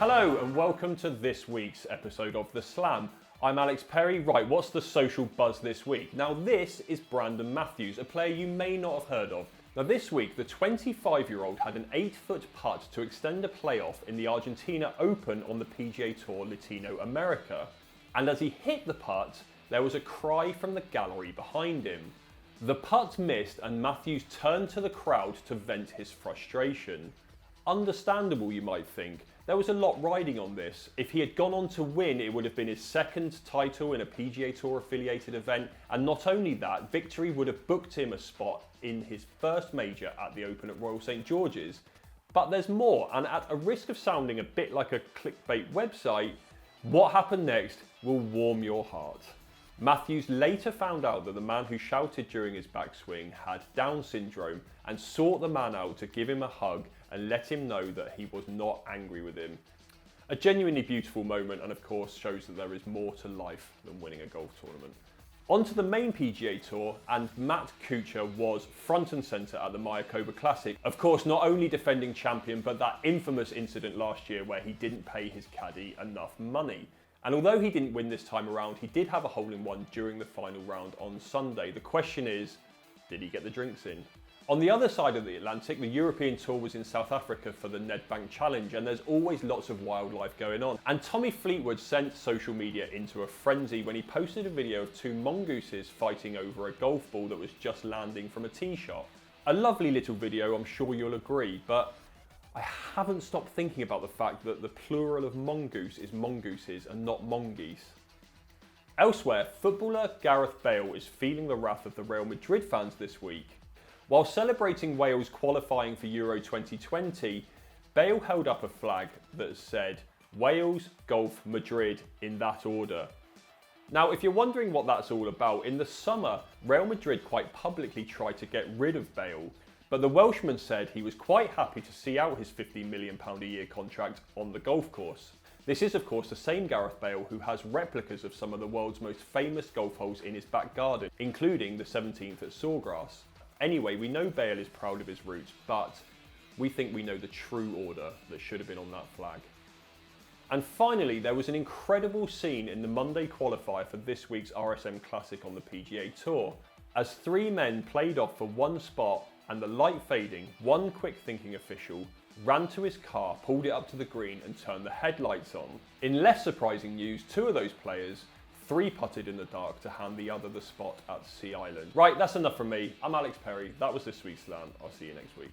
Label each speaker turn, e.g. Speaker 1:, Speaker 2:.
Speaker 1: Hello and welcome to this week's episode of The Slam. I'm Alex Perry. Right, what's the social buzz this week? Now this is Brandon Matthews, a player you may not have heard of. Now this week, the 25-year-old had an 8-foot putt to extend a playoff in the Argentina Open on the PGA Tour Latino America. And as he hit the putt, there was a cry from the gallery behind him. The putt missed and Matthews turned to the crowd to vent his frustration. Understandable, you might think. There was a lot riding on this. If he had gone on to win, it would have been his second title in a PGA Tour affiliated event, and not only that, victory would have booked him a spot in his first major at the Open at Royal St George's. But there's more, and at a risk of sounding a bit like a clickbait website, what happened next will warm your heart. Matthews later found out that the man who shouted during his backswing had Down syndrome and sought the man out to give him a hug and let him know that he was not angry with him. A genuinely beautiful moment, and of course shows that there is more to life than winning a golf tournament. On to the main PGA Tour, and Matt Kuchar was front and centre at the Mayakoba Classic. Of course, not only defending champion, but that infamous incident last year where he didn't pay his caddy enough money. And although he didn't win this time around, he did have a hole-in-one during the final round on Sunday. The question is, did he get the drinks in? On the other side of the Atlantic, the European Tour was in South Africa for the Nedbank Challenge, and there's always lots of wildlife going on. And Tommy Fleetwood sent social media into a frenzy when he posted a video of two mongooses fighting over a golf ball that was just landing from a tee shot. A lovely little video, I'm sure you'll agree, but I haven't stopped thinking about the fact that the plural of mongoose is mongooses and not mongeese. Elsewhere, footballer Gareth Bale is feeling the wrath of the Real Madrid fans this week. While celebrating Wales qualifying for Euro 2020, Bale held up a flag that said Wales, Golf, Madrid in that order. Now, if you're wondering what that's all about, in the summer, Real Madrid quite publicly tried to get rid of Bale, but the Welshman said he was quite happy to see out his £15 million a year contract on the golf course. This is of course the same Gareth Bale who has replicas of some of the world's most famous golf holes in his back garden, including the 17th at Sawgrass. Anyway, we know Bale is proud of his roots, but we think we know the true order that should have been on that flag. And finally, there was an incredible scene in the Monday qualifier for this week's RSM Classic on the PGA Tour. As three men played off for one spot and the light fading, one quick thinking official ran to his car, pulled it up to the green and turned the headlights on. In less surprising news, two of those players three-putted in the dark to hand the other the spot at Sea Island. Right, that's enough from me. I'm Alex Perry. That was this week's Slam. I'll see you next week.